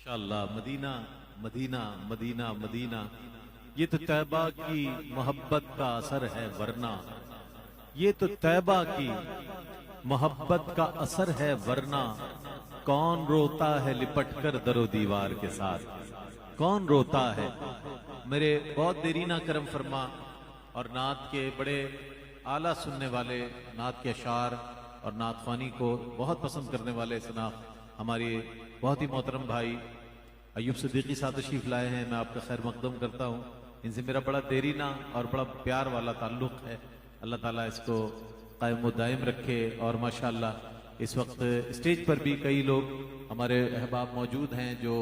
ماشاءاللہ مدینہ مدینہ مدینہ مدینہ، یہ تو طیبہ کی محبت کا اثر ہے، ورنہ یہ تو طیبہ کی محبت کا اثر ہے، ورنہ کون روتا ہے لپٹ کر در و دیوار کے ساتھ؟ کون روتا ہے؟ میرے بہت دیرینہ کرم فرما اور نعت کے بڑے اعلیٰ سننے والے، نعت کے اشعار اور نعت خوانی کو بہت پسند کرنے والے سنا ہماری بہت ہی محترم بھائی ایوب صدیقی صاحب تشریف لائے ہیں، میں آپ کا خیر مقدم کرتا ہوں۔ ان سے میرا بڑا دیرینہ اور بڑا پیار والا تعلق ہے، اللہ تعالیٰ اس کو قائم و دائم رکھے۔ اور ماشاءاللہ اس وقت اسٹیج پر بھی کئی لوگ ہمارے احباب موجود ہیں جو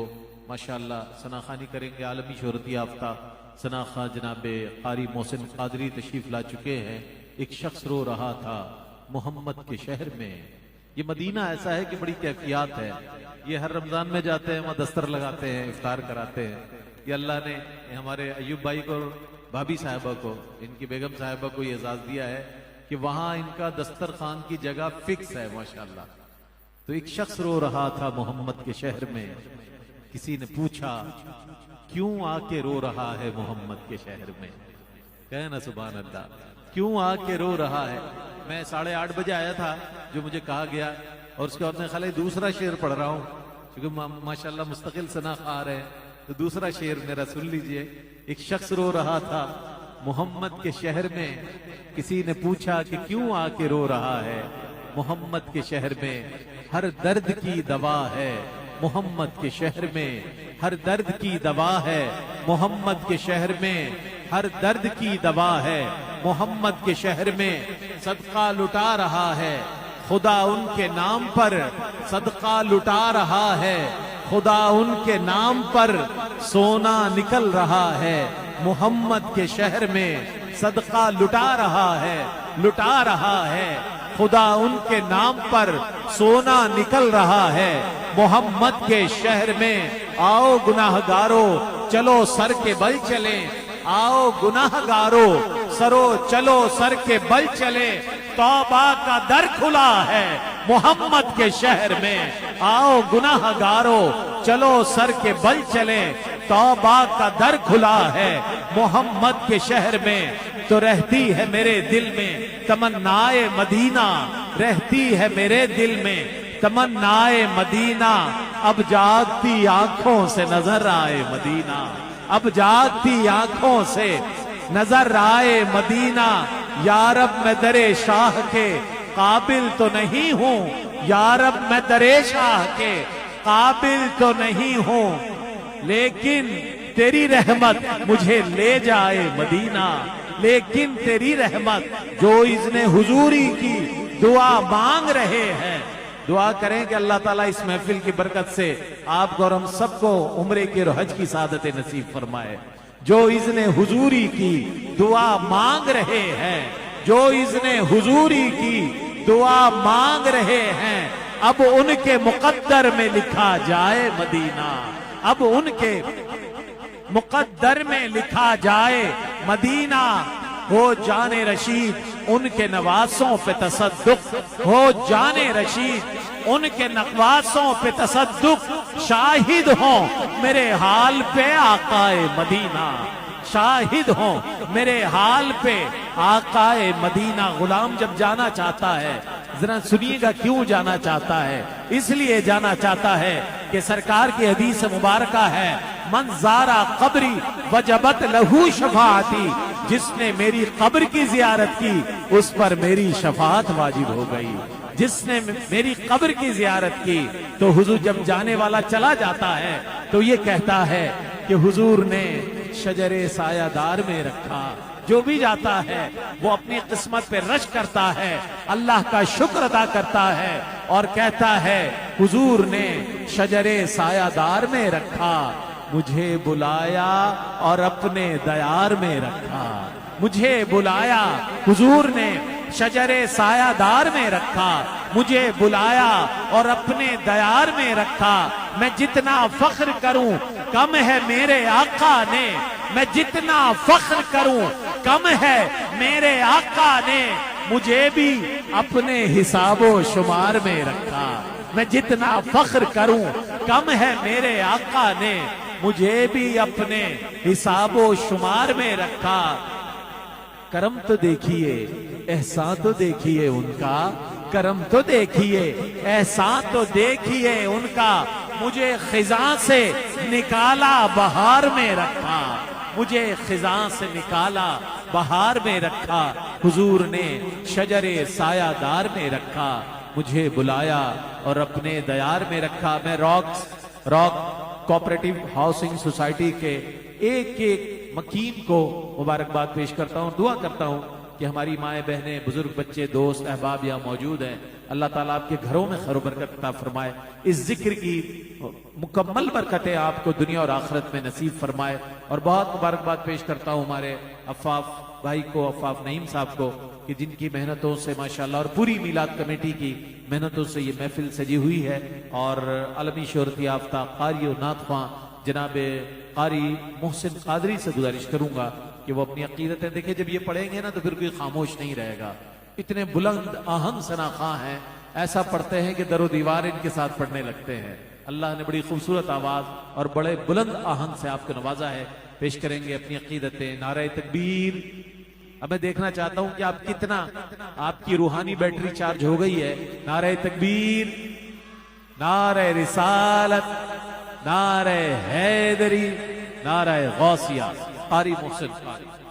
ماشاءاللہ ثنا خوانی کریں گے۔ عالمی شہرت یافتہ ثنا خواں جناب قاری محسن قادری تشریف لا چکے ہیں۔ ایک شخص رو رہا تھا محمد کے شہر میں۔ یہ مدینہ ایسا ہے کہ بڑی کیفیات ہے، یہ ہر رمضان میں جاتے ہیں، وہاں دستر لگاتے ہیں، افطار کراتے ہیں۔ یہ اللہ نے ہمارے ایوب بھائی کو، بھابھی صاحبہ کو، ان کی بیگم صاحبہ کو یہ اعزاز دیا ہے کہ وہاں ان کا دسترخوان کی جگہ فکس ہے ماشاءاللہ۔ تو ایک شخص رو رہا تھا محمد کے شہر میں، کسی نے پوچھا کیوں آ کے رو رہا ہے محمد کے شہر میں؟ کہنا سبحان اللہ، کیوں آ کے رو رہا ہے؟ میں 8:30 بجے آیا تھا جو مجھے کہا گیا، اور اس کے بعد میں خالی دوسرا شعر پڑھ رہا ہوں کیونکہ ماشاءاللہ مستقل ثنا آ رہے ہیں، تو دوسرا شعر میرا سن لیجئے۔ ایک شخص رو رہا تھا محمد کے شہر میں، کسی نے پوچھا کہ کیوں آ کے رو رہا ہے محمد کے شہر میں؟ ہر درد کی دوا ہے محمد کے شہر میں، ہر درد کی دوا ہے محمد کے شہر میں، ہر درد کی دوا ہے محمد کے شہر میں۔ صدقہ لٹا رہا ہے خدا ان کے نام پر، صدقہ لٹا رہا ہے خدا ان کے نام پر، سونا نکل رہا ہے محمد کے شہر میں۔ صدقہ لٹا رہا ہے، لٹا رہا ہے خدا ان کے نام پر، سونا نکل رہا ہے محمد کے شہر میں۔ آؤ گناہگارو چلو سر کے بل چلیں، آؤ گناہگارو چلو سر کے بل چلے، توبہ کا در کھلا ہے محمد کے شہر میں۔ آؤ گناہگارو چلو سر کے بل چلے، توبہ کا در کھلا ہے محمد کے شہر میں۔ تو رہتی ہے میرے دل میں تمنائے مدینہ، رہتی ہے میرے دل میں تمنائے مدینہ، اب جاگتی آنکھوں سے نظر آئے مدینہ، اب جاگتی آنکھوں سے نظر آئے مدینہ۔ یا رب میں درِ شاہ کے قابل تو نہیں ہوں، یا رب میں درِ شاہ کے قابل تو نہیں ہوں، لیکن تیری رحمت مجھے لے جائے مدینہ، لیکن تیری رحمت جو اذن حضوری کی دعا مانگ رہے ہیں۔ دعا کریں کہ اللہ تعالیٰ اس محفل کی برکت سے آپ کو اور ہم سب کو عمرے کے اور حج کی سعادت نصیب فرمائے۔ جو اذن حضوری کی دعا مانگ رہے ہیں، جو اذن حضوری کی دعا مانگ رہے ہیں، اب ان کے مقدر میں لکھا جائے مدینہ، اب ان کے مقدر میں لکھا جائے مدینہ۔ ہو جان رشید ان کے نواسوں پہ تصدق، ہو جان رشید ان کے نواسوں پہ تصدق، شاہد ہوں میرے حال پہ آقائے مدینہ، شاہد ہوں میرے حال پہ آقائے مدینہ۔ غلام جب جانا چاہتا ہے، ذرا سنیے گا کیوں جانا چاہتا ہے؟ اس لیے جانا چاہتا ہے کہ سرکار کی حدیث مبارکہ ہے، من زارا قبری وجبت لہو شفاعتی، جس نے میری قبر کی زیارت کی اس پر میری شفاعت واجب ہو گئی۔ جس نے میری قبر کی زیارت کی، تو حضور جب جانے والا چلا جاتا ہے تو یہ کہتا ہے کہ حضور نے شجر سایہ دار میں رکھا۔ جو بھی جاتا ہے وہ اپنی قسمت پہ رش کرتا ہے، اللہ کا شکر ادا کرتا ہے اور کہتا ہے حضور نے شجر سایہ دار میں رکھا، مجھے بلایا اور اپنے دیار میں رکھا، مجھے بلایا حضور نے شجر سایہ دار میں رکھا، مجھے بلایا اور اپنے دیار میں رکھا۔ میں جتنا فخر کروں کم ہے میرے آقا نے، میں جتنا فخر کروں کم ہے میرے آقا نے، مجھے بھی اپنے حساب و شمار میں رکھا، میں جتنا فخر کروں کم ہے میرے آقا نے مجھے بھی اپنے حساب و شمار میں رکھا۔ کرم تو دیکھیے احسان تو دیکھیے ان کا، کرم تو دیکھیے احسان تو دیکھیے ان کا، مجھے خزاں سے نکالا بہار میں رکھا، مجھے خزاں سے نکالا بہار میں رکھا، حضور نے شجر سایہ دار میں رکھا، مجھے بلایا اور اپنے دیار میں رکھا۔ میں راک کوآپریٹو ہاؤسنگ سوسائٹی کے ایک ایک مکین کو مبارکباد پیش کرتا ہوں، دعا کرتا ہوں کہ ہماری مائیں بہنیں بزرگ بچے دوست احباب یہاں موجود ہیں، اللہ تعالیٰ آپ کے گھروں میں خیر و برکت عطا فرمائے، اس ذکر کی مکمل برکتیں آپ کو دنیا اور آخرت میں نصیب فرمائے۔ اور بہت مبارکباد پیش کرتا ہوں ہمارے عفاف بھائی کو، عفاف نعیم صاحب کو، کہ جن کی محنتوں سے ماشاءاللہ اور پوری میلاد کمیٹی کی محنتوں سے یہ محفل سجی ہوئی ہے، اور عالمی شہرت یافتہ قاری و نعت خواں جناب قاری محسن قادری سے گزارش کروں گا کہ وہ اپنی عقیدتیں دیکھیں، جب یہ پڑھیں گے نا تو پھر کوئی خاموش نہیں رہے گا، اتنے بلند آہنگ ثنا خواں ہیں، ایسا پڑھتے ہیں کہ در و دیوار ان کے ساتھ پڑھنے لگتے ہیں۔ اللہ نے بڑی خوبصورت آواز اور بڑے بلند آہنگ سے آپ کو نوازا ہے، پیش کریں گے اپنی عقیدتیں۔ نعرہ تکبیر۔ اب میں دیکھنا چاہتا ہوں کہ آپ کتنا آپ کی روحانی بیٹری چارج ہو گئی ہے۔ نعرہ تکبیر، نعرہ رسالت، نعرہ حیدری، نعرہ غوثیہ۔ قاری محسن قادری۔